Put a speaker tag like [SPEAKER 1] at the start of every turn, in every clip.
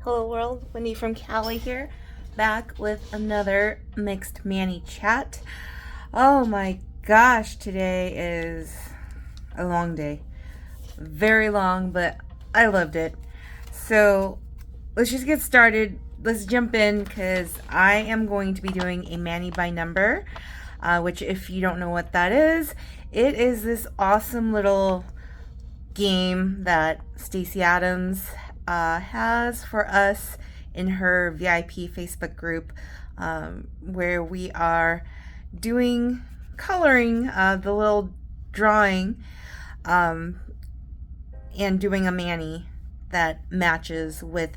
[SPEAKER 1] Hello world, Wendy from Cali here, back with another mixed mani chat. Oh my gosh, today is a long day. Very long, but I loved it. So let's just get started. Let's jump in because I am going to be doing a mani by number, which if you don't know what that is, it is this awesome little game that Stacy Adams has for us in her VIP Facebook group, where we are doing coloring the little drawing and doing a mani that matches with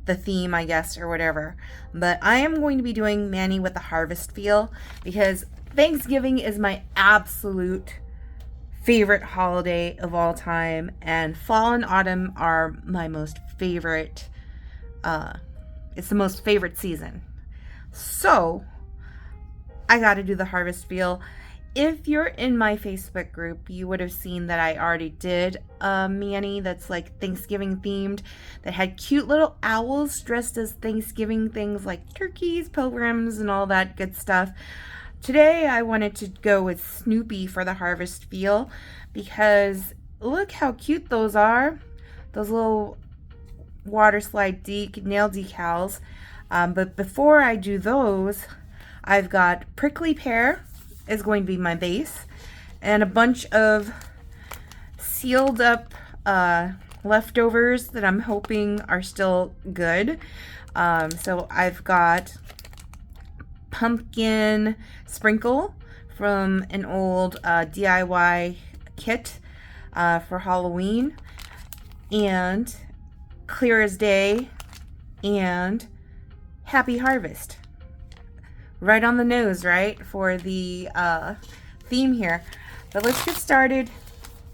[SPEAKER 1] the theme, I guess, or whatever. But I am going to be doing mani with the harvest feel because Thanksgiving is my absolute favorite holiday of all time, and fall and autumn are my most favorite. It's the most favorite season. So I got to do the harvest feel. If you're in my Facebook group, you would have seen that I already did a mani that's like Thanksgiving themed, that had cute little owls dressed as Thanksgiving things like turkeys, pilgrims, and all that good stuff. Today I wanted to go with Snoopy for the harvest feel because look how cute those are. Those little waterslide nail decals. But before I do those, I've got prickly pear is going to be my base, and a bunch of sealed up leftovers that I'm hoping are still good. So I've got pumpkin sprinkle from an old DIY kit for Halloween, and clear as day, and happy harvest. Right on the nose, right, for the theme here. But let's get started.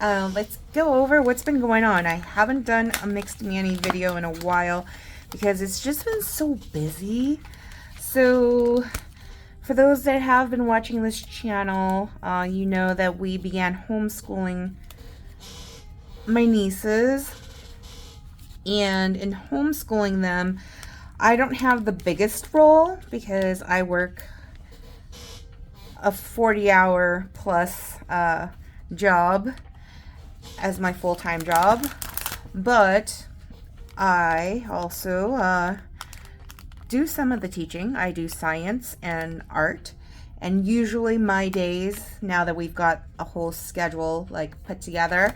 [SPEAKER 1] Let's go over what's been going on. I haven't done a mixed mani video in a while because it's just been so busy. So for those that have been watching this channel, you know that we began homeschooling my nieces, and in homeschooling them, I don't have the biggest role because I work a 40-hour plus job as my full-time job, but I also do some of the teaching. I do science and art, and usually my days, now that we've got a whole schedule like put together,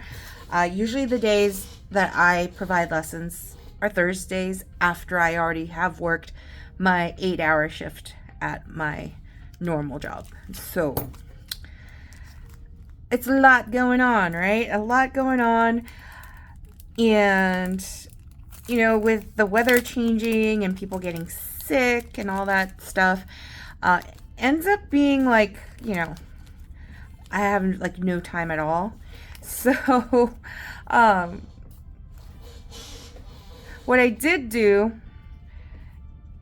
[SPEAKER 1] usually the days that I provide lessons are Thursdays after I already have worked my 8-hour shift at my normal job. So it's a lot going on, right? A lot going on. And you know, with the weather changing and people getting sick and all that stuff, ends up being like, you know, I have like no time at all. So what I did do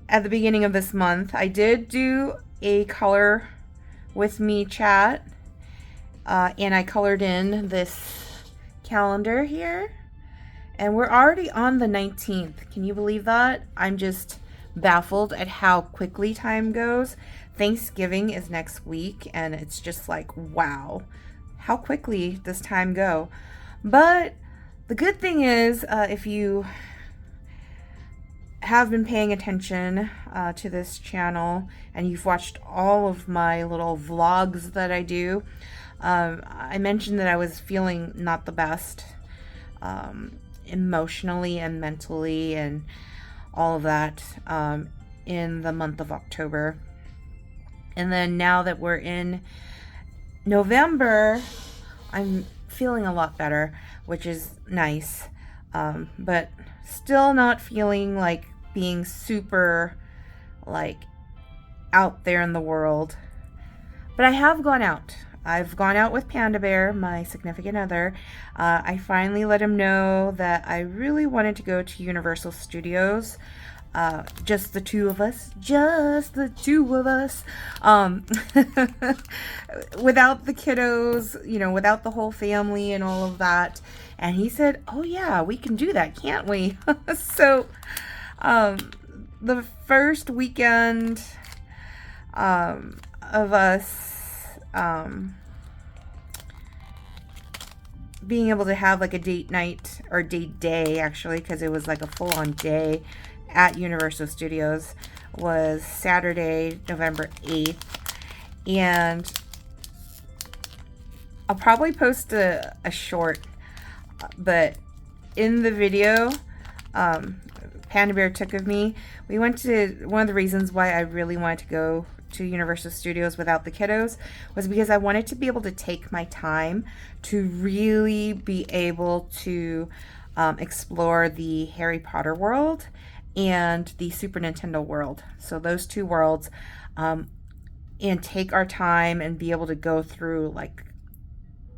[SPEAKER 1] at the beginning of this month, I did do a color with me chat, and I colored in this calendar here, and we're already on the 19th. Can you believe that? I'm just baffled at how quickly time goes. Thanksgiving is next week, and it's just like, wow, how quickly does time go? But the good thing is, if you have been paying attention to this channel and you've watched all of my little vlogs that I do, I mentioned that I was feeling not the best emotionally and mentally and all of that in the month of October. And then now that we're in November, I'm feeling a lot better, which is nice, but still not feeling like being super like out there in the world. But I have gone out. I've gone out with Panda Bear, my significant other. I finally let him know that I really wanted to go to Universal Studios. just the two of us, without the kiddos, without the whole family and all of that. And he said, oh yeah, we can do that, can't we? So the first weekend of us being able to have like a date night, or date day actually, because it was like a full-on day at Universal Studios, was Saturday, November 8th. And I'll probably post a short, but in the video Panda Bear took of me, we went to, one of the reasons why I really wanted to go to Universal Studios without the kiddos was because I wanted to be able to take my time to really be able to explore the Harry Potter world and the Super Nintendo world. So those two worlds, and take our time and be able to go through like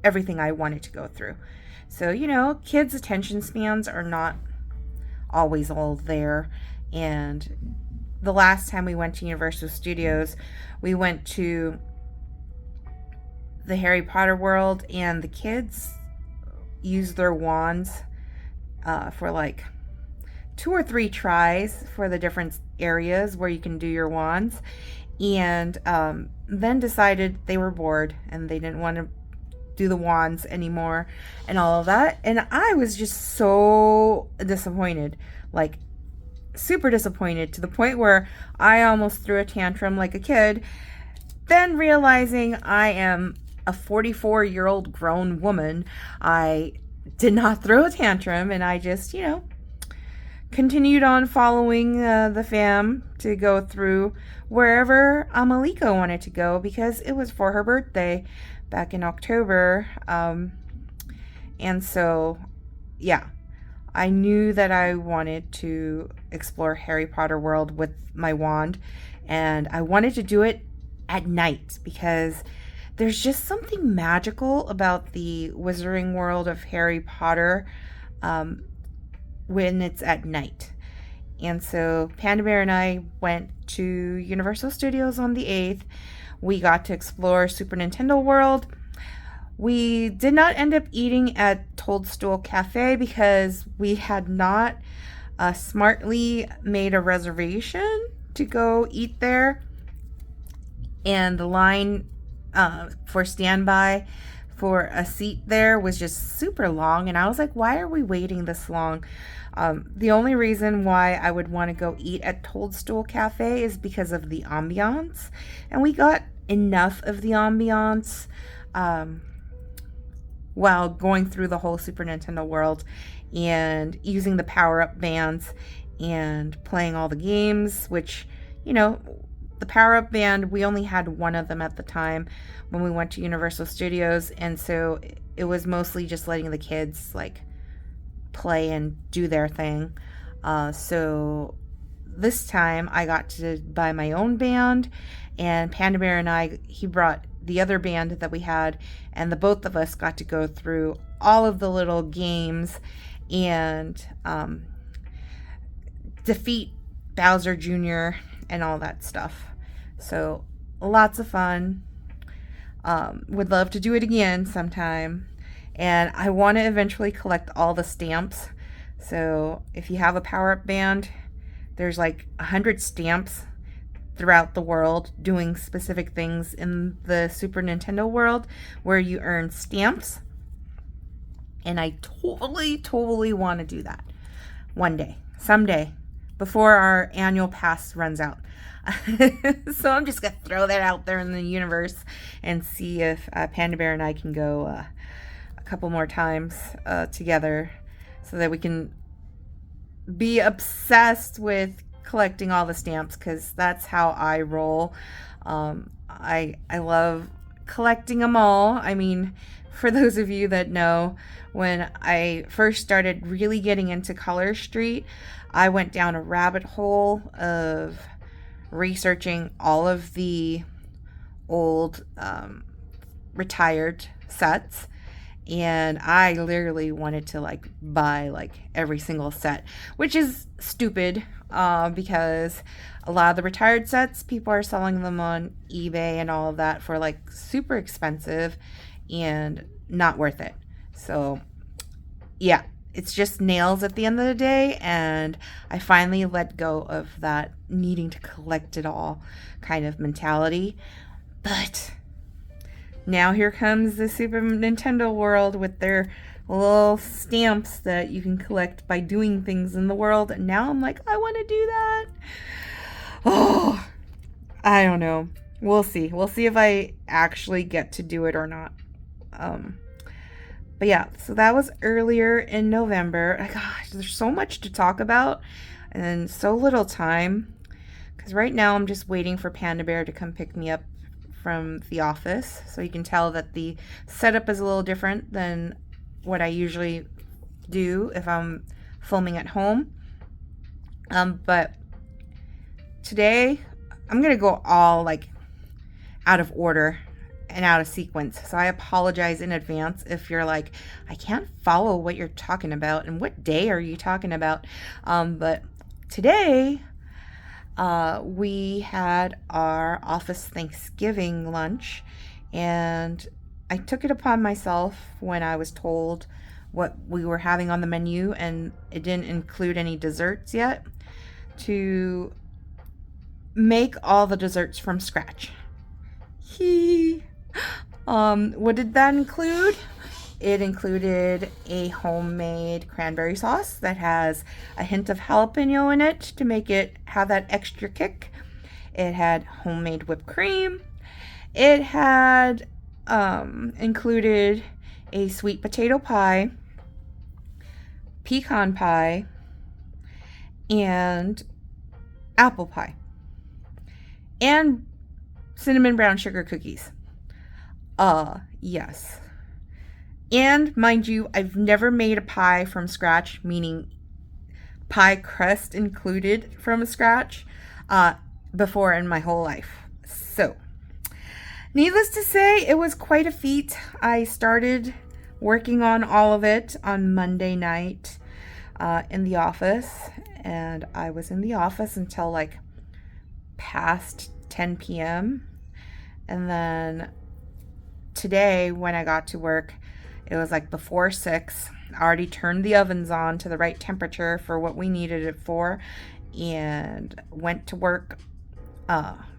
[SPEAKER 1] everything I wanted to go through. So, kids' attention spans are not always all there. And the last time we went to Universal Studios, we went to the Harry Potter world, and the kids used their wands for like 2 or 3 tries for the different areas where you can do your wands, and then decided they were bored and they didn't want to do the wands anymore and all of that. And I was just so disappointed, like super disappointed, to the point where I almost threw a tantrum like a kid. Then realizing I am a 44-year-old grown woman, I did not throw a tantrum, and I just, continued on following the fam to go through wherever Malika wanted to go, because it was for her birthday back in October. And so, yeah, I knew that I wanted to explore Harry Potter world with my wand, and I wanted to do it at night because there's just something magical about the Wizarding World of Harry Potter when it's at night. And so Panda Bear and I went to Universal Studios on the 8th. We got to explore Super Nintendo World. We did not end up eating at Toadstool Cafe because we had not smartly made a reservation to go eat there. And the line for standby for a seat there was just super long, and I was like, why are we waiting this long? The only reason why I would want to go eat at Toadstool Cafe is because of the ambiance, and we got enough of the ambiance while going through the whole Super Nintendo world and using the power-up bands and playing all the games, which, the power-up band, we only had one of them at the time when we went to Universal Studios, and so it was mostly just letting the kids like play and do their thing. So this time I got to buy my own band, and Panda Bear and I, he brought the other band that we had, and the both of us got to go through all of the little games and defeat Bowser Jr. and all that stuff. So lots of fun. Would love to do it again sometime. And I want to eventually collect all the stamps. So if you have a power-up band, there's like 100 stamps throughout the world doing specific things in the Super Nintendo world where you earn stamps. And I totally want to do that one day, someday, before our annual pass runs out. So I'm just going to throw that out there in the universe and see if Panda Bear and I can go a couple more times together so that we can be obsessed with collecting all the stamps, because that's how I roll. I love collecting them all. I mean, for those of you that know, when I first started really getting into Color Street, I went down a rabbit hole of researching all of the old retired sets, and I literally wanted to like buy like every single set, which is stupid because a lot of the retired sets, people are selling them on eBay and all of that for like super expensive and not worth it. So yeah, it's just nails at the end of the day, and I finally let go of that needing to collect it all kind of mentality. But now here comes the Super Nintendo world with their little stamps that you can collect by doing things in the world. And now I'm like, I want to do that. Oh, I don't know. We'll see. We'll see if I actually get to do it or not. But yeah, so that was earlier in November. Gosh, there's so much to talk about and so little time. Because right now I'm just waiting for Panda Bear to come pick me up from the office. So you can tell that the setup is a little different than what I usually do if I'm filming at home. But today I'm going to go all like out of order and out of sequence. So I apologize in advance if you're like, I can't follow what you're talking about and what day are you talking about. But today we had our office Thanksgiving lunch, and I took it upon myself when I was told what we were having on the menu, and it didn't include any desserts yet, to make all the desserts from scratch. What did that include? It included a homemade cranberry sauce that has a hint of jalapeno in it to make it have that extra kick. It had homemade whipped cream. It had included a sweet potato pie, pecan pie, and apple pie, and cinnamon brown sugar cookies. Yes. And mind you, I've never made a pie from scratch, meaning pie crust included from scratch, before in my whole life. So, needless to say, it was quite a feat. I started working on all of it on Monday night in the office, and I was in the office until like past 10 p.m. And then today when I got to work, it was like before 6. I already turned the ovens on to the right temperature for what we needed it for, and went to work.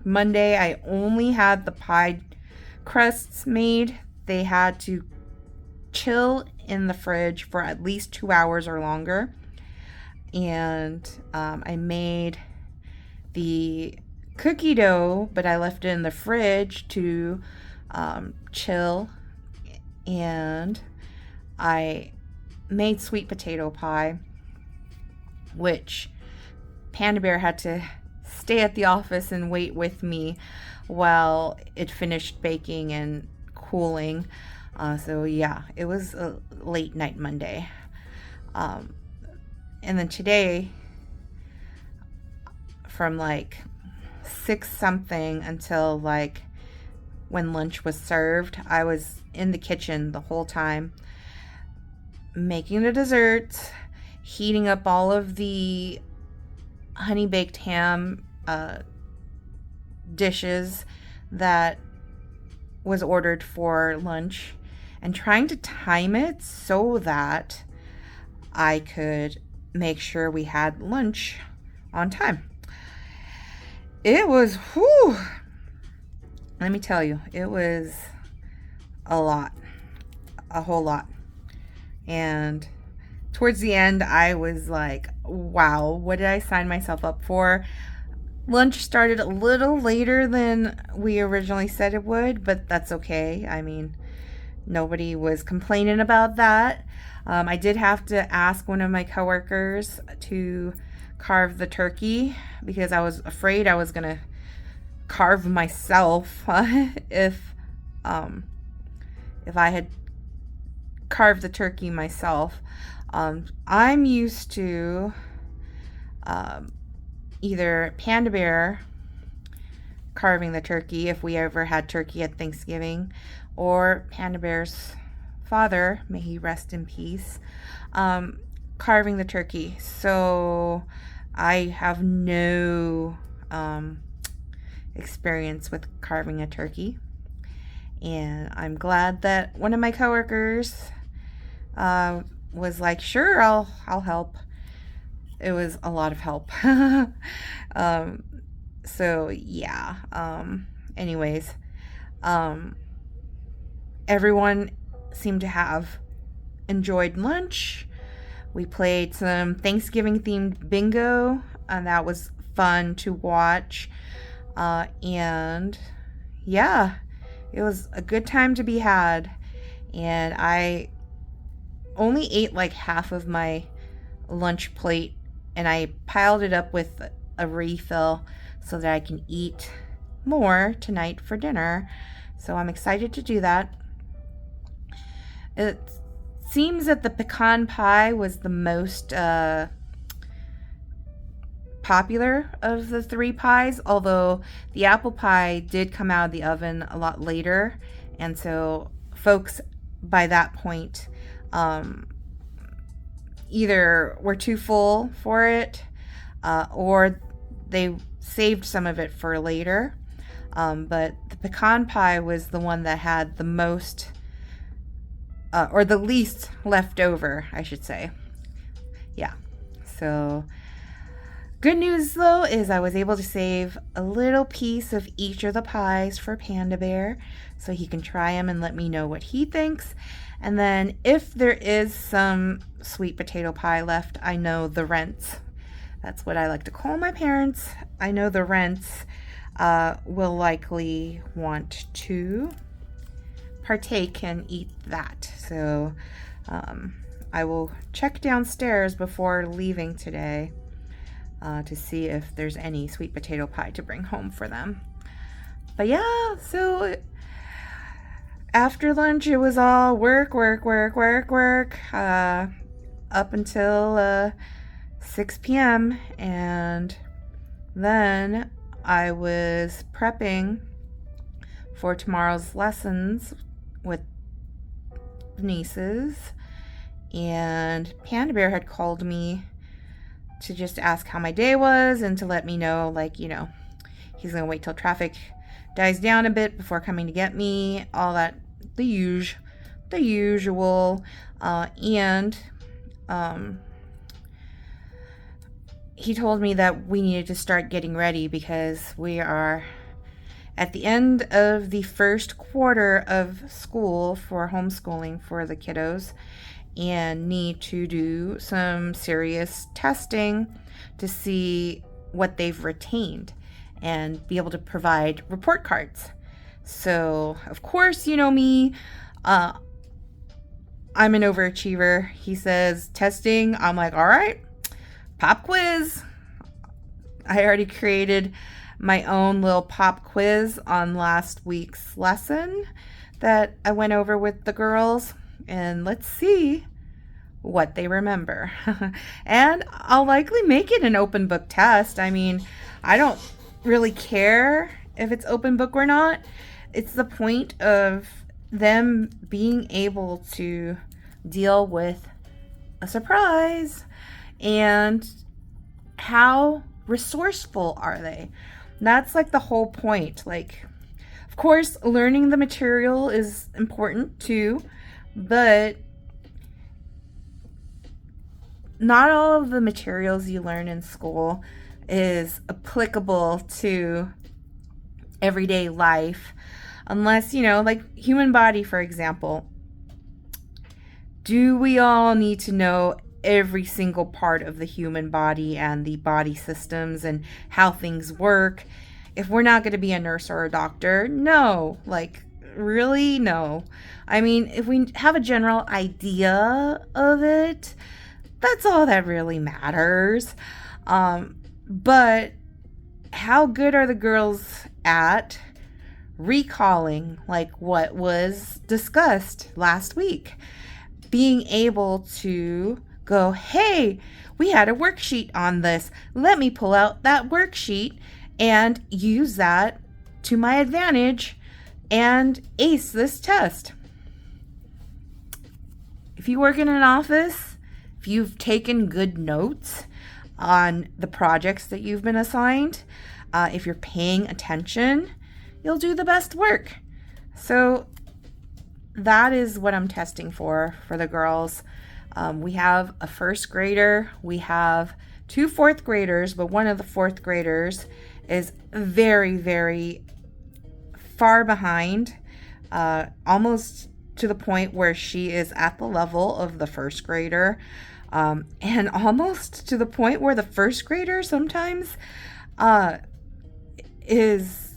[SPEAKER 1] Monday, I only had the pie crusts made. They had to chill in the fridge for at least 2 hours or longer. And I made the cookie dough, but I left it in the fridge to chill. And I made sweet potato pie, which Panda Bear had to stay at the office and wait with me while it finished baking and cooling. So yeah, it was a late night Monday. And then today, from like 6 something until like when lunch was served, I was in the kitchen the whole time, making the desserts, heating up all of the honey baked ham dishes that was ordered for lunch, and trying to time it so that I could make sure we had lunch on time. It was, whew, let me tell you, it was a lot, a whole lot. And towards the end, I was like, wow, what did I sign myself up for? Lunch started a little later than we originally said it would, but that's okay. I mean, nobody was complaining about that. I did have to ask one of my coworkers to carve the turkey because I was afraid I was going to carve myself if I had carved the turkey myself. I'm used to either Panda Bear carving the turkey if we ever had turkey at Thanksgiving, or Panda Bear's father, may he rest in peace, carving the turkey. So I have no experience with carving a turkey. And I'm glad that one of my coworkers was like, sure, I'll help. It was a lot of help. So yeah. Anyways, everyone seemed to have enjoyed lunch. We played some Thanksgiving themed bingo, and that was fun to watch. And yeah, it was a good time to be had. And I only ate like half of my lunch plate, and I piled it up with a refill so that I can eat more tonight for dinner. So I'm excited to do that. It seems that the pecan pie was the most popular of the 3 pies, although the apple pie did come out of the oven a lot later, and so folks by that point either were too full for it or they saved some of it for later. But the pecan pie was the one that had the most or the least left over, I should say. Yeah. So good news though is I was able to save a little piece of each of the pies for Panda Bear so he can try them and let me know what he thinks. And then if there is some sweet potato pie left, I know the Rents, that's what I like to call my parents, I know the Rents will likely want to partake and eat that. So I will check downstairs before leaving today to see if there's any sweet potato pie to bring home for them. But yeah, so after lunch it was all work up until 6 p.m. and then I was prepping for tomorrow's lessons with nieces, and Panda Bear had called me to just ask how my day was and to let me know, like, you know, he's gonna wait till traffic dies down a bit before coming to get me, all that, the usual. And he told me that we needed to start getting ready because we are at the end of the first quarter of school for homeschooling for the kiddos and need to do some serious testing to see what they've retained and be able to provide report cards. So, of course, you know me, I'm an overachiever. He says testing, I'm like, all right, pop quiz. I already created my own little pop quiz on last week's lesson that I went over with the girls, and let's see what they remember. And I'll likely make it an open book test. I mean, I don't really care if it's open book or not. It's the point of them being able to deal with a surprise, and how resourceful are they? That's like the whole point. Like, of course, learning the material is important too, but not all of the materials you learn in school is applicable to everyday life, unless, you know, like human body, for example. Do we all need to know every single part of the human body and the body systems and how things work if we're not going to be a nurse or a doctor? No. Like, really? No. I mean, if we have a general idea of it, that's all that really matters. But how good are the girls at recalling, like, what was discussed last week? Being able to go, hey, we had a worksheet on this. Let me pull out that worksheet and use that to my advantage and ace this test. if you work in an office, if you've taken good notes on the projects that you've been assigned, if you're paying attention, you'll do the best work. So that is what I'm testing for the girls. We have a first grader, we have 2 fourth graders, but one of the fourth graders is very, very far behind, almost to the point where she is at the level of the first grader, and almost to the point where the first grader sometimes is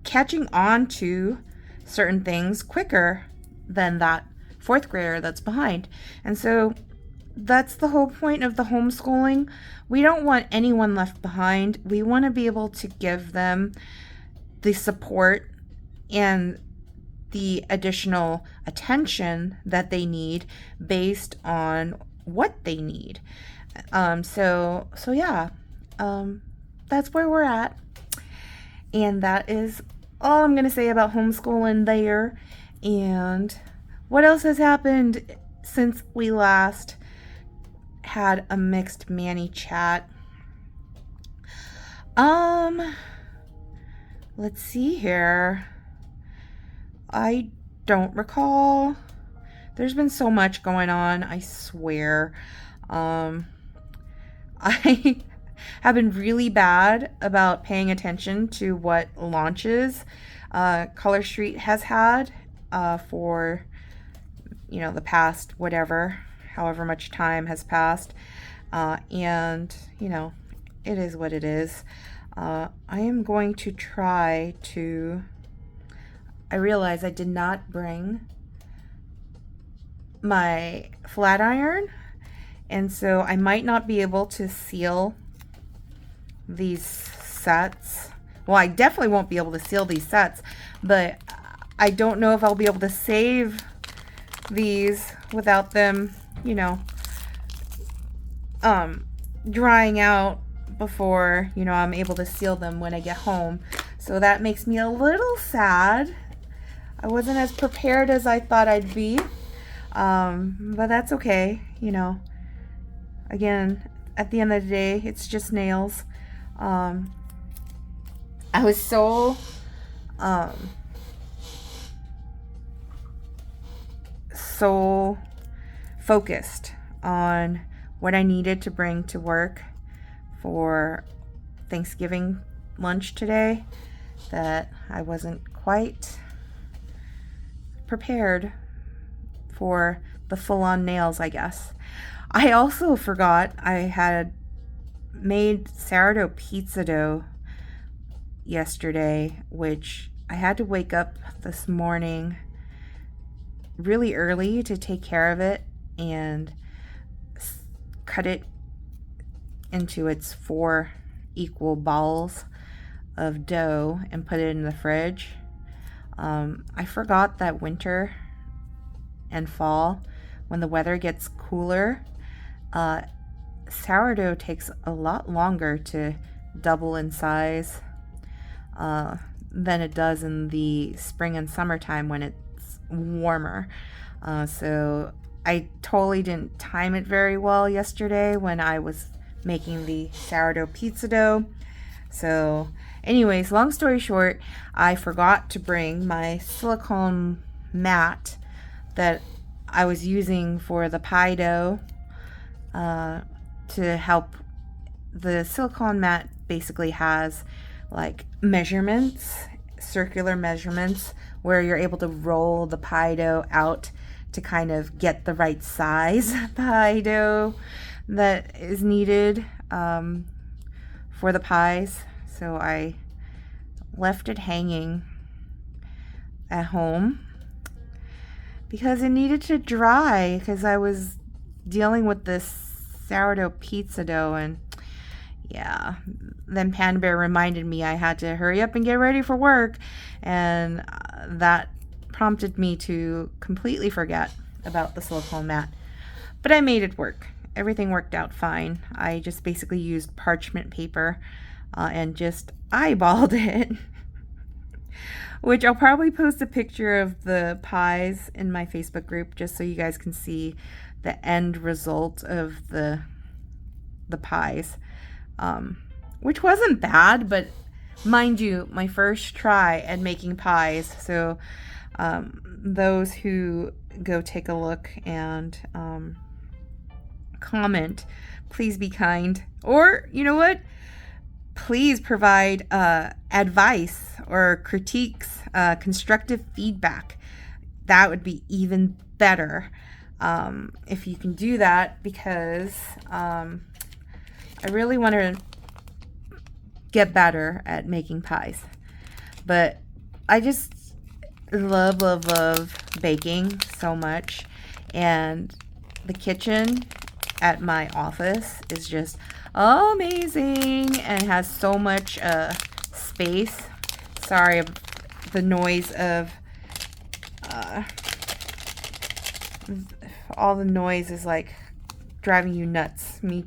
[SPEAKER 1] catching on to certain things quicker than that fourth grader that's behind. And so that's the whole point of the homeschooling. We don't want anyone left behind. We want to be able to give them the support and the additional attention that they need based on what they need. So yeah, that's where we're at. And that is all I'm going to say about homeschooling there. And what else has happened since we last had a mixed Manny chat? Let's see here. I don't recall. There's been so much going on, I swear. I have been really bad about paying attention to what launches Color Street has had for, the past however much time has passed. And, it is what it is. I am going to try to... I realize I did not bring my flat iron, and so I might not be able to seal these sets. Well, I definitely won't be able to seal these sets, but I don't know if I'll be able to save these without them, drying out before, I'm able to seal them when I get home. So that makes me a little sad. I wasn't as prepared as I thought I'd be, but that's okay, Again, at the end of the day, it's just nails. I was so focused on what I needed to bring to work for Thanksgiving lunch today that I wasn't quite prepared for the full-on nails, I guess. I also forgot I had made sourdough pizza dough yesterday, which I had to wake up this morning really early to take care of it and cut it into its 4 equal balls of dough and put it in the fridge. I forgot that winter and fall, when the weather gets cooler, sourdough takes a lot longer to double in size than it does in the spring and summertime when it's warmer. So I totally didn't time it very well yesterday when I was making the sourdough pizza dough. So anyways, long story short, I forgot to bring my silicone mat that I was using for the pie dough to help. The silicone mat basically has like measurements, circular measurements, where you're able to roll the pie dough out to kind of get the right size pie dough that is needed for the pies. So I left it hanging at home because it needed to dry, because I was dealing with this sourdough pizza dough, and yeah, then Panda Bear reminded me I had to hurry up and get ready for work, and that prompted me to completely forget about the silicone mat. But I made it work. Everything worked out fine. I just basically used parchment paper and just eyeballed it. which I'll probably post a picture of the pies in my Facebook group just so you guys can see the end result of the pies, which wasn't bad, but mind you, my first try at making pies. So those who go take a look and comment, please be kind, or you know what, please provide advice or critiques, constructive feedback. That would be even better if you can do that, because I really want to get better at making pies. But I just love baking so much, and the kitchen at my office is just amazing and has so much space. Sorry, the noise of all the noise is like driving you nuts. Me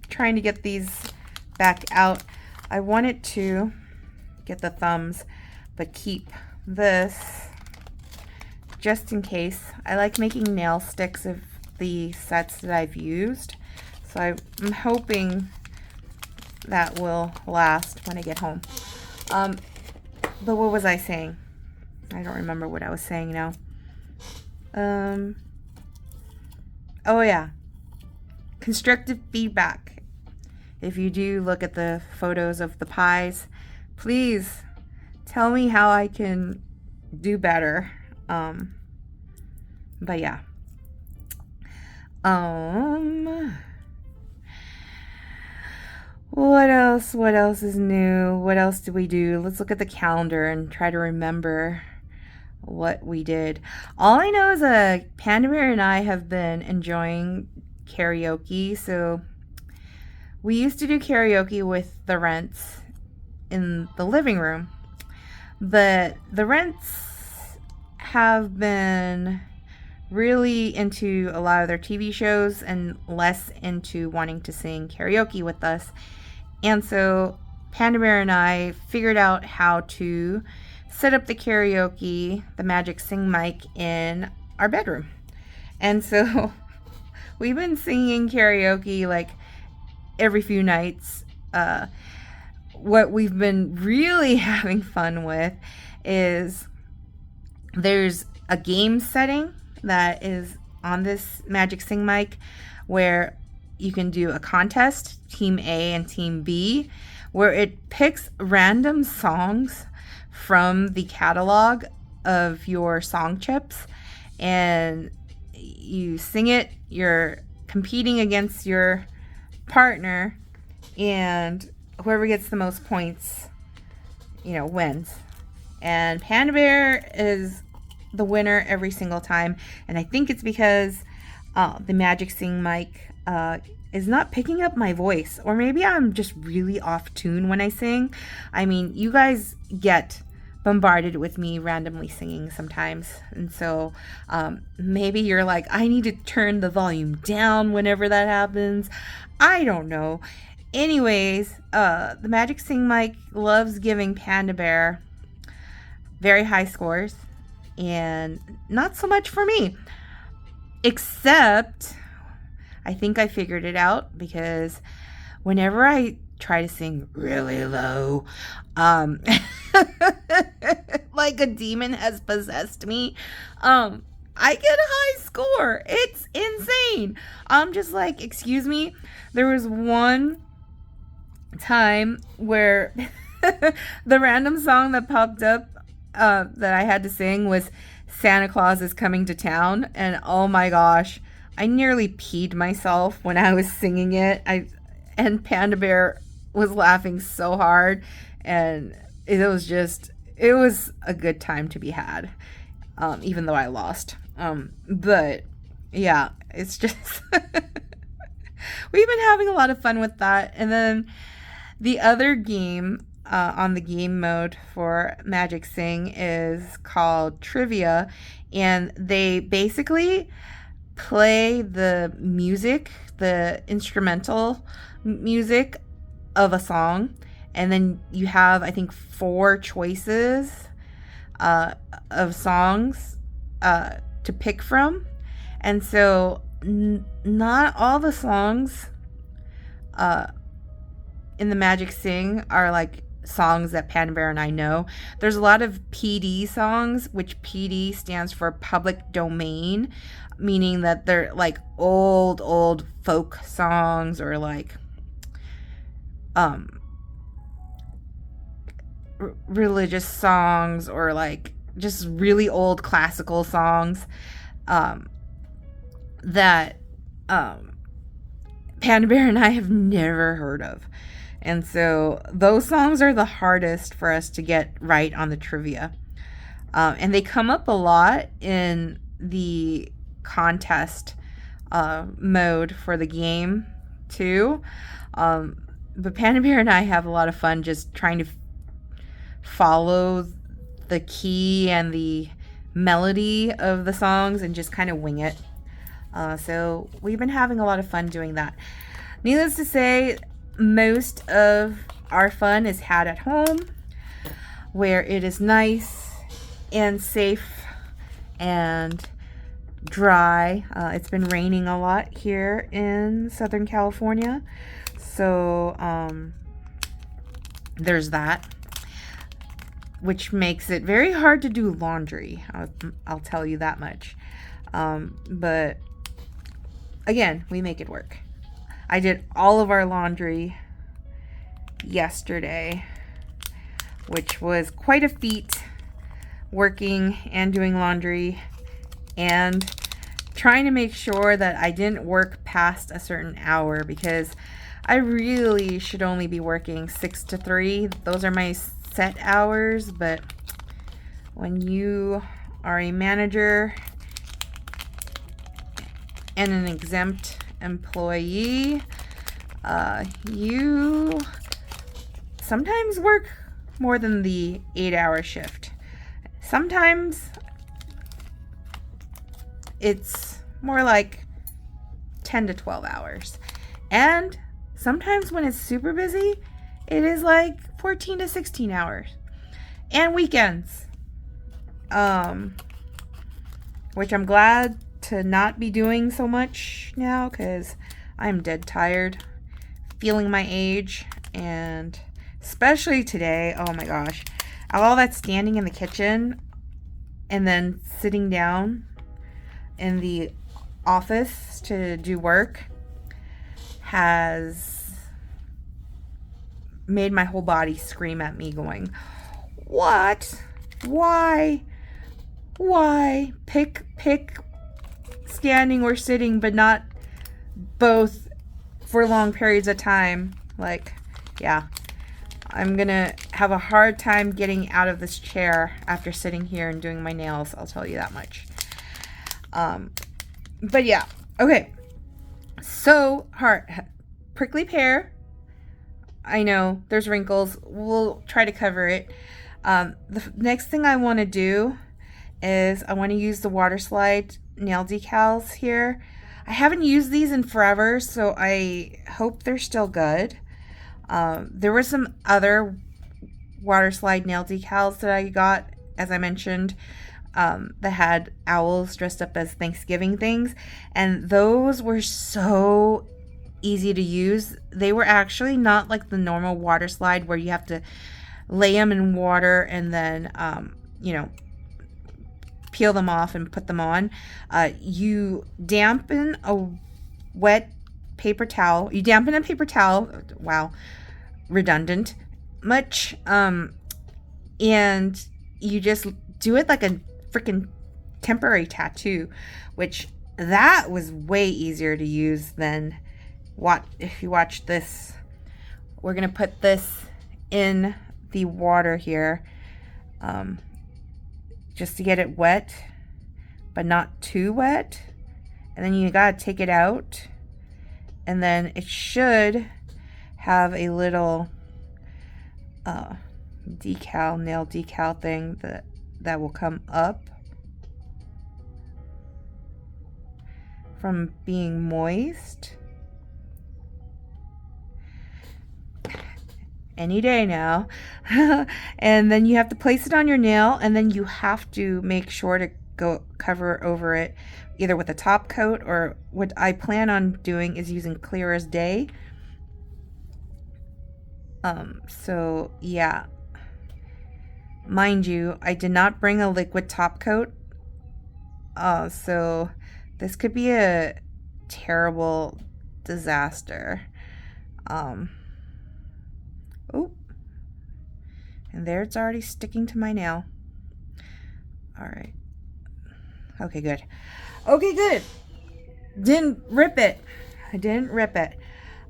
[SPEAKER 1] trying to get these back out. I wanted to get the thumbs, but keep this just in case. I like making nail sticks of the sets that I've used, so I'm hoping that will last when I get home. But what was I saying? I don't remember what I was saying now. Oh yeah, constructive feedback. If you do look at the photos of the pies, please tell me how I can do better. But yeah. What else is new? What else did we do? Let's look at the calendar and try to remember what we did. All I know is Panda Bear and I have been enjoying karaoke. So we used to do karaoke with the Rents in the living room, but the Rents have been really into a lot of their TV shows and less into wanting to sing karaoke with us. And so Panda Bear and I figured out how to set up the karaoke, the Magic Sing mic, in our bedroom. And so we've been singing karaoke like every few nights. What we've been really having fun with is there's a game setting that is on this Magic Sing mic where you can do a contest, Team A and Team B, where it picks random songs from the catalog of your song chips, and you sing it. You're competing against your partner, and whoever gets the most points, wins. And Panda Bear is the winner every single time, and I think it's because the Magic Sing mic is not picking up my voice, or maybe I'm just really off tune when I sing. I mean, you guys get bombarded with me randomly singing sometimes, and so maybe you're like, I need to turn the volume down whenever that happens. I don't know. Anyways, the Magic Sing mic loves giving Panda Bear very high scores, and not so much for me. Except, I think I figured it out, because whenever I try to sing really low, like a demon has possessed me, I get a high score. It's insane. I'm just like, excuse me. There was one time where the random song that popped up that I had to sing was Santa Claus is Coming to Town, and oh my gosh, I nearly peed myself when I was singing it. And Panda Bear was laughing so hard, and it was a good time to be had, even though I lost. But yeah, it's just we've been having a lot of fun with that. And then the other game on the game mode for Magic Sing is called Trivia, and they basically play the music, the instrumental music of a song, and then you have, I think, 4 choices uh, of songs to pick from. And so not all the songs in the Magic Sing are like songs that Panda Bear and I know. There's a lot of PD songs, which PD stands for public domain, meaning that they're like old folk songs, or like religious songs, or like just really old classical songs that Panda Bear and I have never heard of. And so those songs are the hardest for us to get right on the trivia. And they come up a lot in the contest mode for the game too. But Panda Bear and I have a lot of fun just trying to follow the key and the melody of the songs and just kind of wing it. So we've been having a lot of fun doing that. Needless to say, most of our fun is had at home, where it is nice and safe and dry. It's been raining a lot here in Southern California, so there's that, which makes it very hard to do laundry. I'll tell you that much. But again, we make it work. I did all of our laundry yesterday, which was quite a feat, working and doing laundry and trying to make sure that I didn't work past a certain hour, because I really should only be working 6 to 3. Those are my set hours, but when you are a manager and an exempt employee, you sometimes work more than the 8-hour shift. Sometimes it's more like 10 to 12 hours. And sometimes when it's super busy, it is like 14 to 16 hours. And weekends. Which I'm glad to not be doing so much now, because I'm dead tired, feeling my age, and especially today, oh my gosh, all that standing in the kitchen and then sitting down in the office to do work has made my whole body scream at me, going, what? Why pick standing or sitting, but not both for long periods of time? Like, yeah, I'm gonna have a hard time getting out of this chair after sitting here and doing my nails, I'll tell you that much. But yeah, okay, so prickly pear, I know there's wrinkles, we'll try to cover it. The next thing I want to do is I want to use the waterslide nail decals here. I haven't used these in forever, so I hope they're still good. There were some other waterslide nail decals that I got, as I mentioned, that had owls dressed up as Thanksgiving things, and those were so easy to use. They were actually not like the normal water slide where you have to lay them in water and then peel them off and put them on. You dampen a wet paper towel. You dampen a paper towel. Wow, redundant much. And you just do it like a freaking temporary tattoo, which that was way easier to use than what if you watch this. We're gonna put this in the water here, just to get it wet, but not too wet. And then you gotta take it out, and then it should have a little nail decal thing that will come up from being moist. any day now. And then you have to place it on your nail, and then you have to make sure to go cover over it either with a top coat, or what I plan on doing is using Clear as Day. So yeah, mind you, I did not bring a liquid top coat. So this could be a terrible disaster. Oh, and there it's already sticking to my nail. All right. Okay, good. Okay, good. Didn't rip it. I didn't rip it.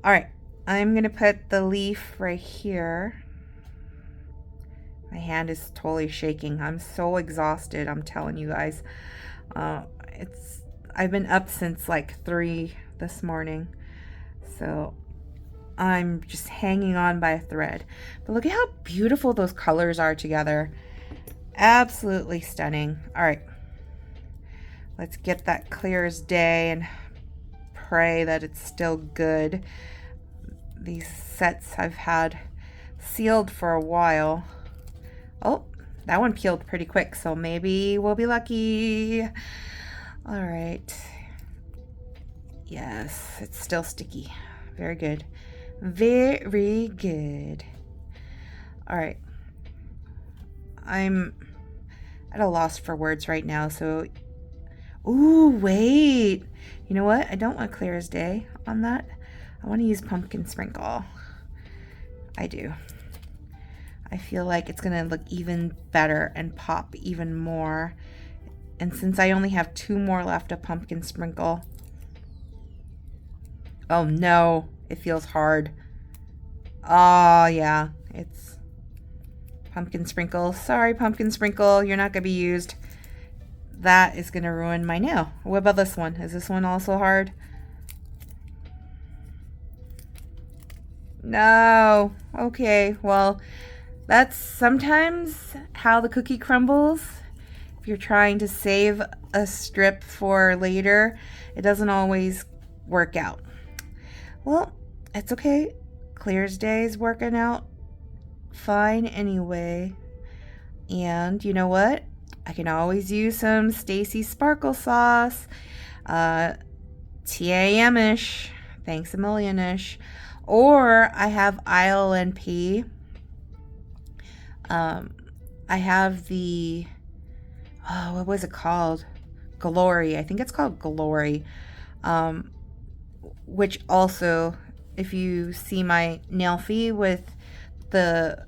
[SPEAKER 1] All right. I'm going to put the leaf right here. My hand is totally shaking. I'm so exhausted, I'm telling you guys. I've been up since like 3 this morning. So I'm just hanging on by a thread. But look at how beautiful those colors are together. Absolutely stunning. All right. Let's get that Clear as Day and pray that it's still good. These sets I've had sealed for a while. Oh, that one peeled pretty quick, so maybe we'll be lucky. All right. Yes, it's still sticky. Very good. Very good. All right. I'm at a loss for words right now, so... Ooh, wait. You know what? I don't want Clear as Day on that. I want to use Pumpkin Sprinkle. I do. I feel like it's going to look even better and pop even more. And since I only have 2 more left of Pumpkin Sprinkle... Oh no, it feels hard. Oh yeah, it's Pumpkin Sprinkle. Sorry, Pumpkin Sprinkle, you're not going to be used. That is going to ruin my nail. What about this one? Is this one also hard? No. Okay, well, that's sometimes how the cookie crumbles. If you're trying to save a strip for later, it doesn't always work out. Well, it's okay. Clear as Day is working out fine anyway. And you know what? I can always use some Stacy Sparkle Sauce. TAM-ish. Thanks a million-ish. Or I have ILNP. I have the... Oh, what was it called? Glory. I think it's called Glory. Which also, if you see my nail fee with the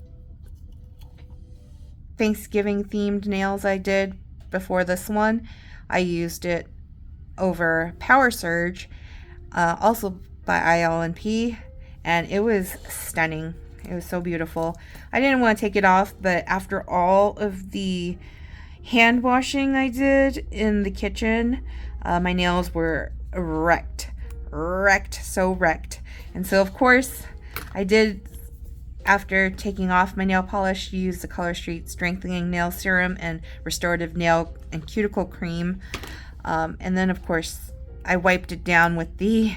[SPEAKER 1] Thanksgiving themed nails I did before this one, I used it over Power Surge, also by ILNP, and it was stunning. It was so beautiful. I didn't want to take it off, but after all of the hand washing I did in the kitchen, my nails were wrecked. So wrecked. And so of course I did, after taking off my nail polish, use the Color Street Strengthening Nail Serum and Restorative Nail and Cuticle Cream. And then of course I wiped it down with the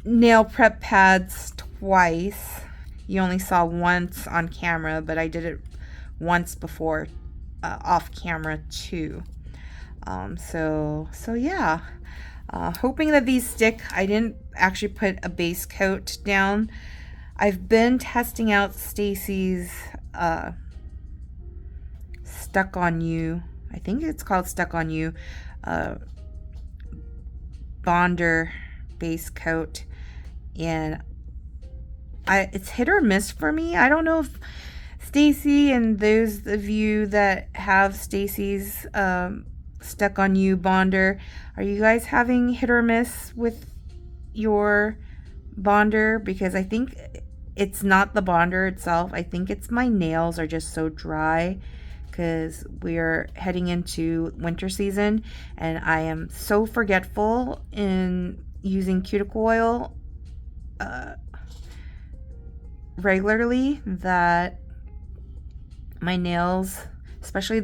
[SPEAKER 1] nail prep pads twice. You only saw once on camera, but I did it once before off camera too. So yeah. Hoping that these stick. I didn't actually put a base coat down. I've been testing out Stacy's Stuck on You. I think it's called Stuck on You. Bonder base coat. And it's hit or miss for me. I don't know if Stacy and those of you that have Stacy's Stuck on You bonder, are you guys having hit or miss with your bonder? Because I think it's not the bonder itself. I think it's my nails are just so dry because we're heading into winter season and I am so forgetful in using cuticle oil regularly that my nails, especially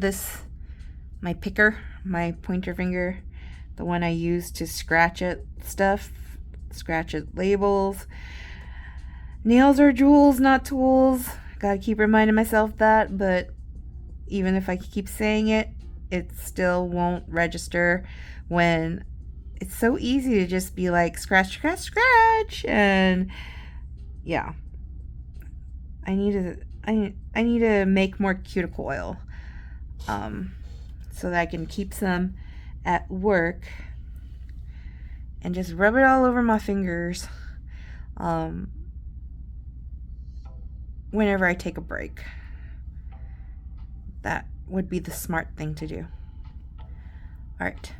[SPEAKER 1] my picker, my pointer finger, the one I use to scratch at stuff, scratch at labels, Nails are jewels, not tools. Gotta keep reminding myself that, but even if I keep saying it, it still won't register when it's so easy to just be like scratch, scratch, scratch. And yeah, I need to make more cuticle oil, so that I can keep some at work and just rub it all over my fingers, whenever I take a break. That would be the smart thing to do. All right,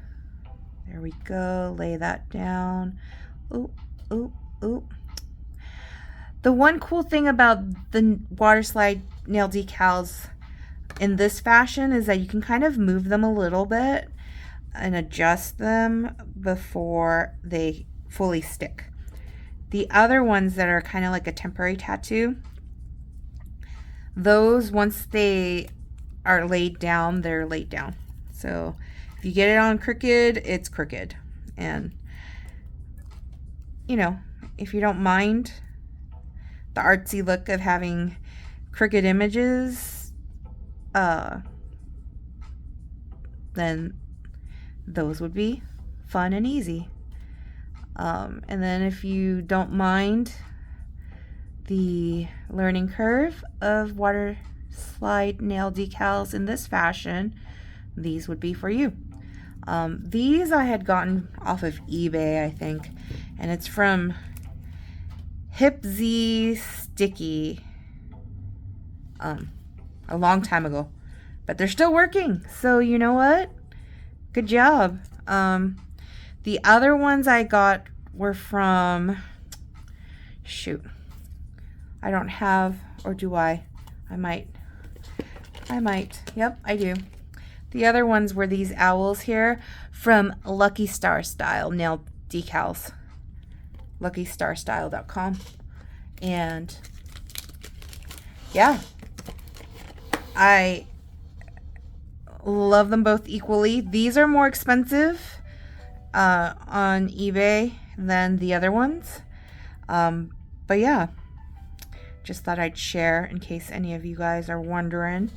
[SPEAKER 1] there we go. Lay that down. Ooh, ooh, ooh. The one cool thing about the water slide nail decals in this fashion is that you can kind of move them a little bit and adjust them before they fully stick. The other ones that are kind of like a temporary tattoo, those, once they are laid down, they're laid down. So if you get it on crooked, it's crooked. And, you know, if you don't mind the artsy look of having crooked images, then those would be fun and easy. And then if you don't mind the learning curve of water slide nail decals in this fashion, these would be for you. These I had gotten off of eBay, I think, and it's from Hip Z Sticky, a long time ago, but they're still working, so you know what, good job. The other ones I got were from, shoot, I don't have, or do I might, yep, I do. The other ones were these owls here from Lucky Star Style nail decals, luckystarstyle.com. And yeah, I love them both equally. These are more expensive on eBay than the other ones, but yeah, just thought I'd share in case any of you guys are wondering.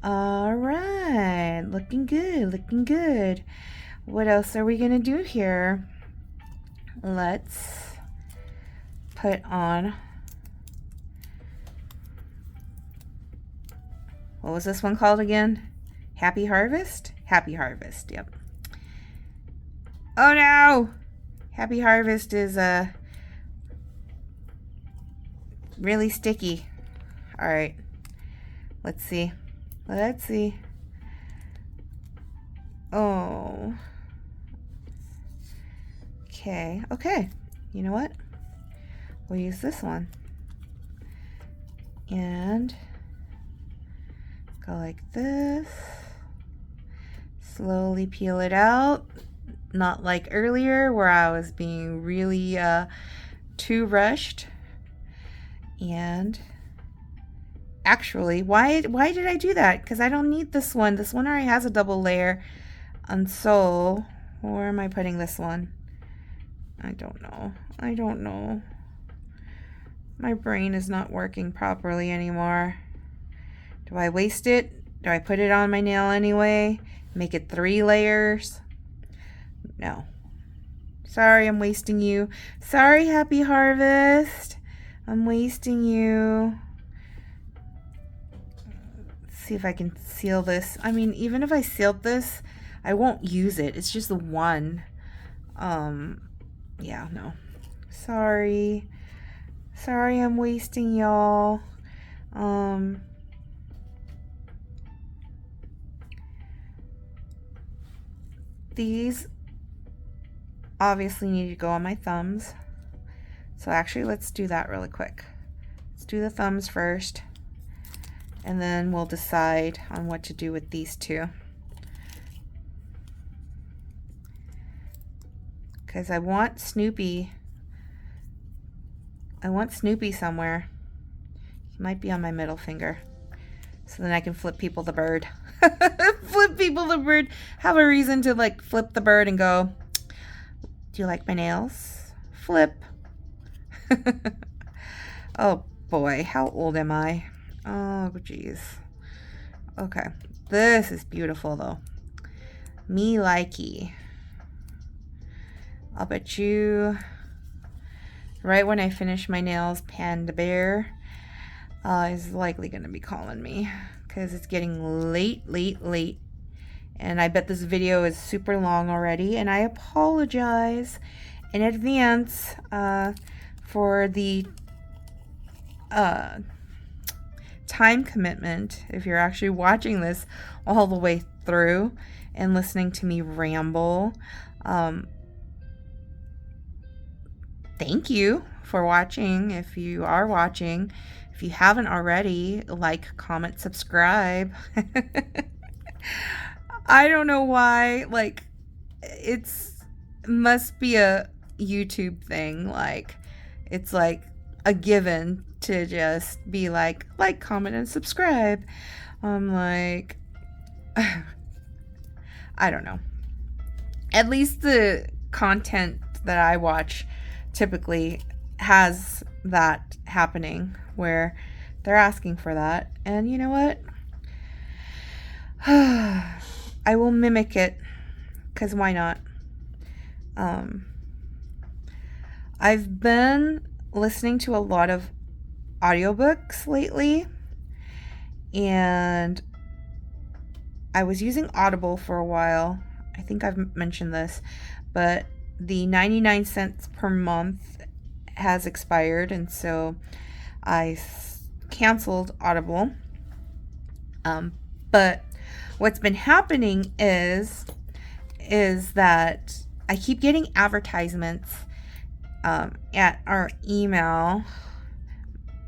[SPEAKER 1] All right, looking good, looking good. What else are we gonna do here? Let's put on, what was this one called again? Happy Harvest? Happy Harvest, yep. Oh no! Happy Harvest is really sticky. All right, let's see. Let's see. Oh. Okay, okay. You know what? We'll use this one. And go like this. Slowly peel it out. Not like earlier where I was being really too rushed. And actually, why did I do that? Because I don't need this one. This one already has a double layer. And so, where am I putting this one? I don't know. I don't know. My brain is not working properly anymore. Do I waste it? Do I put it on my nail anyway? Make it 3 layers? No. Sorry, I'm wasting you. Sorry, Happy Harvest. I'm wasting you. Let's see if I can seal this. I mean, even if I sealed this, I won't use it. It's just the one. Yeah, no. Sorry. Sorry, I'm wasting y'all. These obviously need to go on my thumbs. So actually, let's do that really quick. Let's do the thumbs first, and then we'll decide on what to do with these two. Because I want Snoopy. I want Snoopy somewhere. He might be on my middle finger. So then I can flip people the bird. Flip people the bird. Have a reason to like flip the bird and go, do you like my nails? Flip. Oh boy, how old am I? Oh geez. Okay, this is beautiful though. Me likey. I'll bet you right when I finish my nails, Panda Bear is likely going to be calling me because it's getting late. And I bet this video is super long already, and I apologize in advance for the time commitment if you're actually watching this all the way through and listening to me ramble. Thank you for watching. If you are watching, if you haven't already, like, comment, subscribe. I don't know why, like, must be a YouTube thing. Like, it's like a given to just be like, comment, and subscribe. I'm like, I don't know. At least the content that I watch typically has that happening where they're asking for that. And you know what? I will mimic it, because why not? I've been listening to a lot of audiobooks lately, and I was using Audible for a while. I think I've mentioned this, but the 99 cents per month has expired, and so I canceled Audible. But what's been happening is that I keep getting advertisements at our email,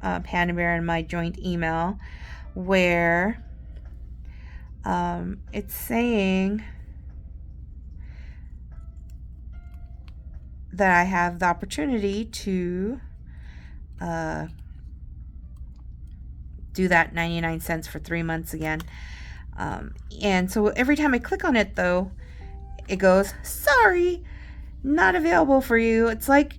[SPEAKER 1] Panda Bear and my joint email, where it's saying that I have the opportunity to do that 99 cents for 3 months again. And so every time I click on it, though, it goes, sorry, not available for you. It's like,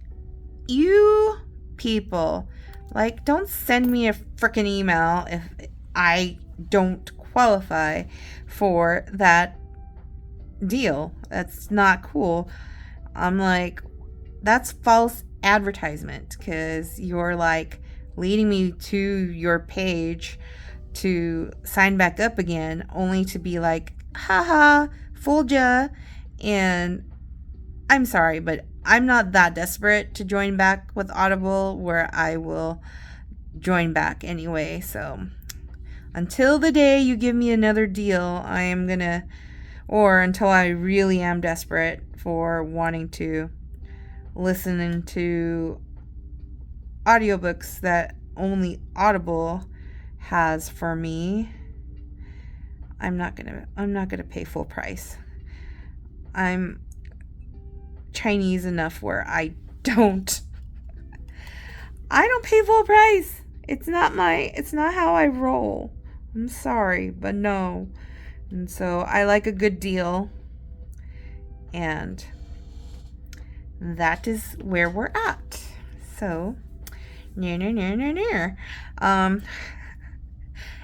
[SPEAKER 1] you people, like, don't send me a freaking email if I don't qualify for that deal. That's not cool. I'm like, that's false advertisement, because you're like leading me to your page to sign back up again, only to be like, haha, fooled ya. And I'm sorry, but I'm not that desperate to join back with Audible where I will join back anyway. So until the day you give me another deal, I am gonna, or until I really am desperate for wanting to listen to audiobooks that only Audible has for me, I'm not gonna pay full price. I'm Chinese enough where I don't pay full price. It's not how I roll. I'm sorry, but no. And so I like a good deal, and that is where we're at. So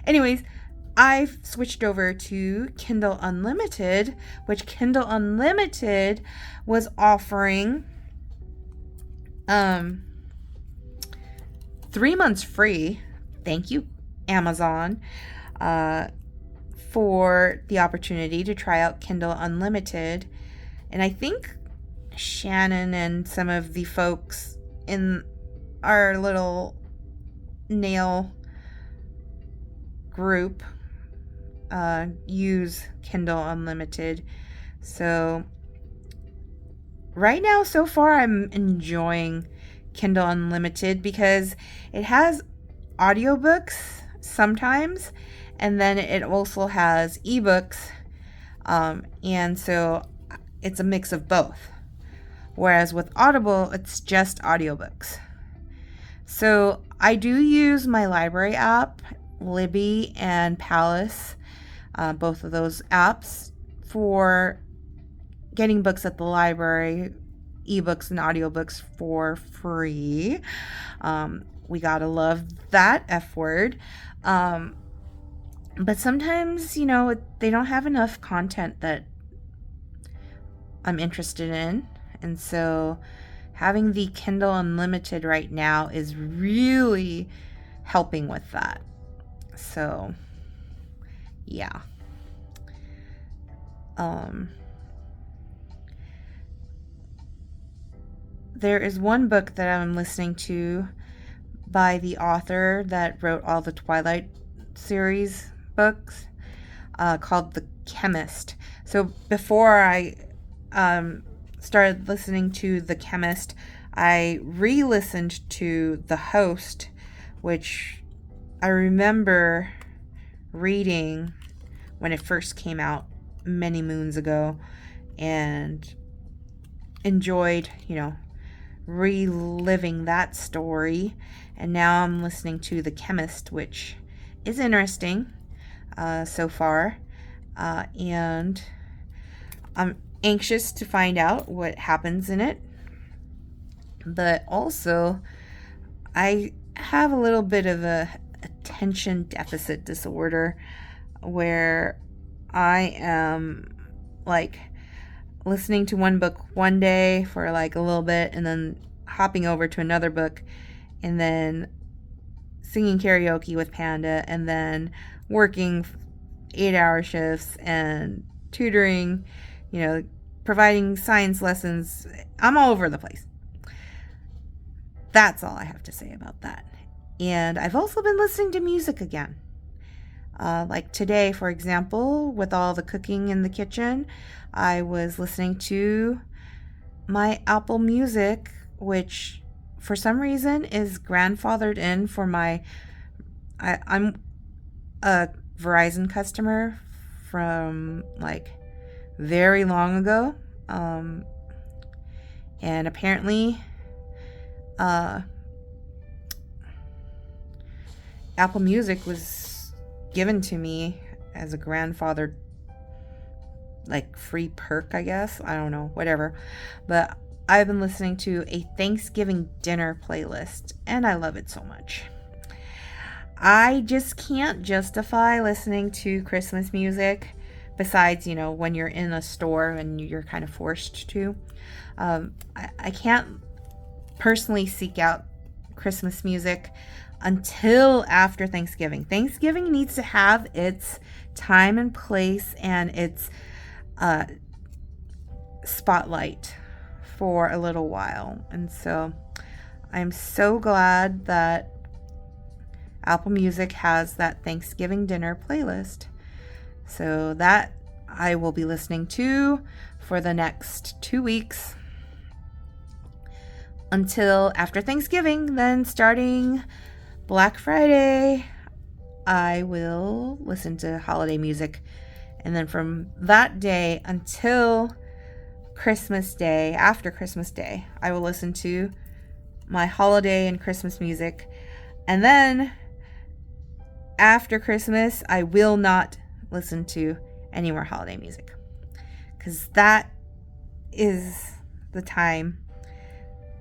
[SPEAKER 1] anyways, I've switched over to Kindle Unlimited, which Kindle Unlimited was offering 3 months free. Thank you, Amazon, for the opportunity to try out Kindle Unlimited. And I think Shannon and some of the folks in our little nail group use Kindle Unlimited. So right now, so far, I'm enjoying Kindle Unlimited because it has audiobooks sometimes, and then it also has ebooks, and so it's a mix of both. Whereas with Audible, it's just audiobooks. So I do use my library app, Libby and Palace, both of those apps, for getting books at the library, ebooks and audiobooks for free. we gotta love that F word. But sometimes, they don't have enough content that I'm interested in. And so having the Kindle Unlimited right now is really helping with that. So, yeah. There is one book that I'm listening to by the author that wrote all the Twilight series books, called The Chemist. So before I started listening to The Chemist, I re-listened to The Host, which I remember reading when it first came out many moons ago, and enjoyed, reliving that story. And now I'm listening to The Chemist, which is interesting so far, and I'm anxious to find out what happens in it. But also, I have a little bit of a attention deficit disorder where I am like listening to one book one day for like a little bit, and then hopping over to another book, and then singing karaoke with Panda, and then working 8-hour shifts and tutoring, providing science lessons. I'm all over the place. That's all I have to say about that. And I've also been listening to music again. Like today, for example, with all the cooking in the kitchen, I was listening to my Apple Music, which for some reason is grandfathered in for I'm a Verizon customer from like very long ago. And apparently, Apple Music was given to me as a grandfathered like free perk, I guess. I don't know, whatever. But I've been listening to a Thanksgiving dinner playlist, and I love it so much. I just can't justify listening to Christmas music besides, when you're in a store and you're kind of forced to. I can't personally seek out Christmas music until after Thanksgiving. Thanksgiving needs to have its time and place and its spotlight for a little while. And so I'm so glad that Apple Music has that Thanksgiving dinner playlist. So that I will be listening to for the next 2 weeks until after Thanksgiving. Then starting Black Friday, I will listen to holiday music. And then from that day until Christmas Day, after Christmas Day, I will listen to my holiday and Christmas music. And then after Christmas, I will not listen to any more holiday music, because that is the time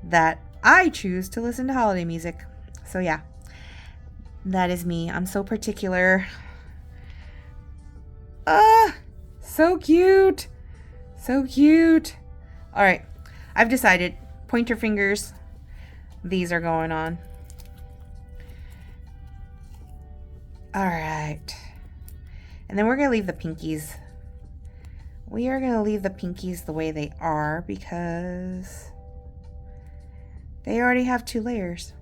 [SPEAKER 1] that I choose to listen to holiday music. So yeah, that is me. I'm so particular. So cute. So cute. All right, I've decided. Pointer fingers. These are going on. All right. And then we're going to leave the pinkies. We are going to leave the pinkies the way they are because they already have 2 layers.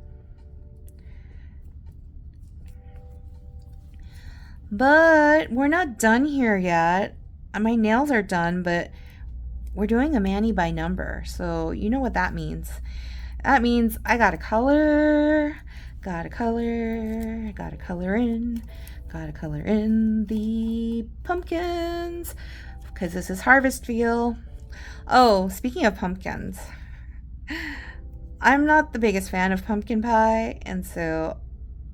[SPEAKER 1] But we're not done here yet. My nails are done, but we're doing a mani by number. So you know what that means. That means I gotta color in the pumpkins because this is harvest feel. Oh, speaking of pumpkins, I'm not the biggest fan of pumpkin pie, and so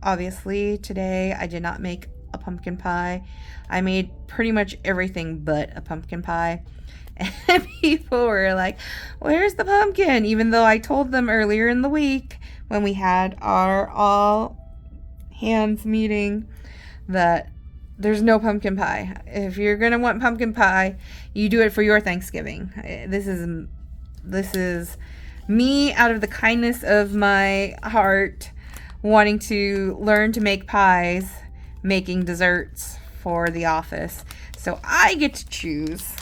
[SPEAKER 1] obviously today I did not make a pumpkin pie. I made pretty much everything but a pumpkin pie, And people were like, where's the pumpkin? Even though I told them earlier in the week when we had our all hands meeting that there's no pumpkin pie. If you're going to want pumpkin pie, you do it for your Thanksgiving. This is me out of the kindness of my heart wanting to learn to make pies, making desserts for the office. So I get to choose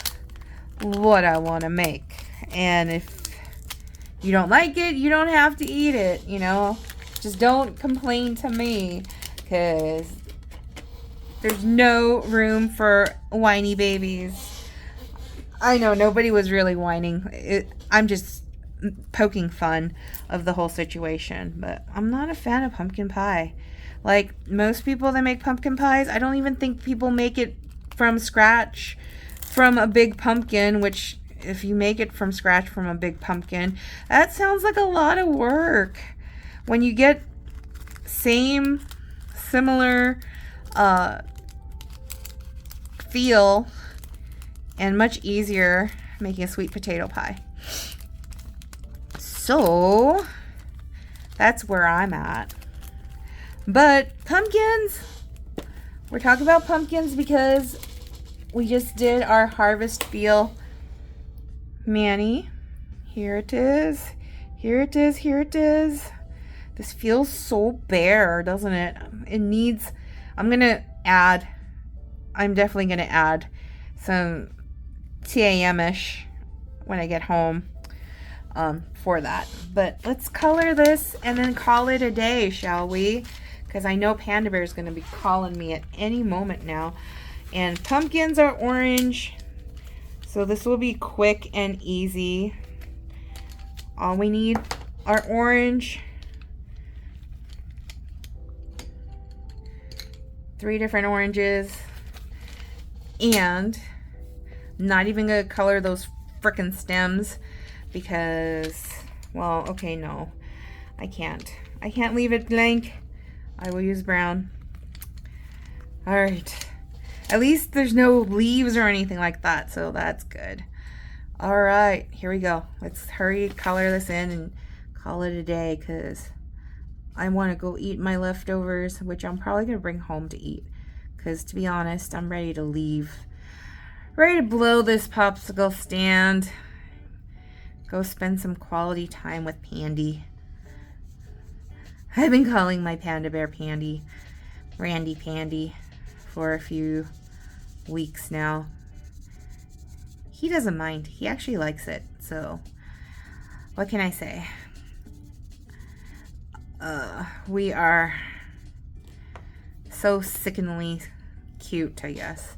[SPEAKER 1] what I want to make. And if you don't like it, you don't have to eat it, you know. Just don't complain to me, because there's no room for whiny babies. I know nobody was really whining. I'm just poking fun of the whole situation, but I'm not a fan of pumpkin pie. Like most people that make pumpkin pies, I don't even think people make it from scratch from a big pumpkin, which if you make it from scratch from a big pumpkin, that sounds like a lot of work. When you get similar feel and much easier making a sweet potato pie. So that's where I'm at. But pumpkins, we're talking about pumpkins because we just did our harvest feel mani. Here it is. Here it is. Here it is. This feels so bare, doesn't it? It needs, I'm definitely going to add some TAM-ish when I get home for that. But let's color this and then call it a day, shall we? Because I know Panda Bear is going to be calling me at any moment now. And pumpkins are orange, so this will be quick and easy. All we need are orange. 3 different oranges. And not even going to color those frickin' stems because, well, okay, no. I can't leave it blank. I will use brown. Alright. At least there's no leaves or anything like that, so that's good. Alright, here we go. Let's hurry, color this in, and call it a day, because I want to go eat my leftovers, which I'm probably going to bring home to eat. Because, to be honest, I'm ready to leave. Ready to blow this popsicle stand. Go spend some quality time with Pandy. I've been calling my Panda Bear Pandy, Randy Pandy, for a few weeks now. He doesn't mind. He actually likes it. So, what can I say? We are so sickeningly cute, I guess.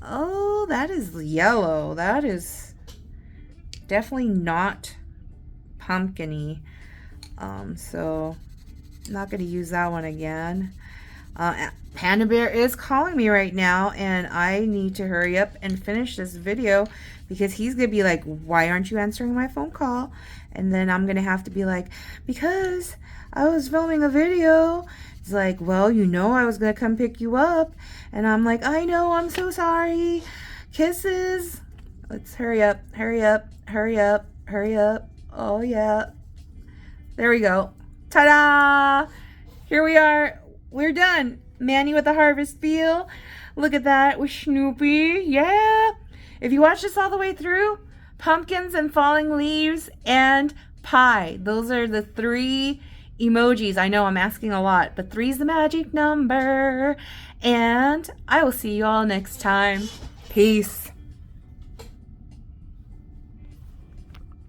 [SPEAKER 1] Oh, that is yellow. That is definitely not pumpkin-y. So not going to use that one again. Panda Bear is calling me right now, and I need to hurry up and finish this video because he's going to be like, why aren't you answering my phone call? And then I'm going to have to be like, because I was filming a video. It's like, well, you know I was going to come pick you up. And I'm like, I know, I'm so sorry. Kisses. Let's hurry up, hurry up, hurry up, hurry up. Oh, yeah. There we go. Ta-da! Here we are. We're done. Manny with the harvest feel. Look at that with Snoopy. Yeah. If you watch this all the way through, pumpkins and falling leaves and pie. Those are the 3 emojis. I know I'm asking a lot, but 3 is the magic number. And I will see you all next time. Peace.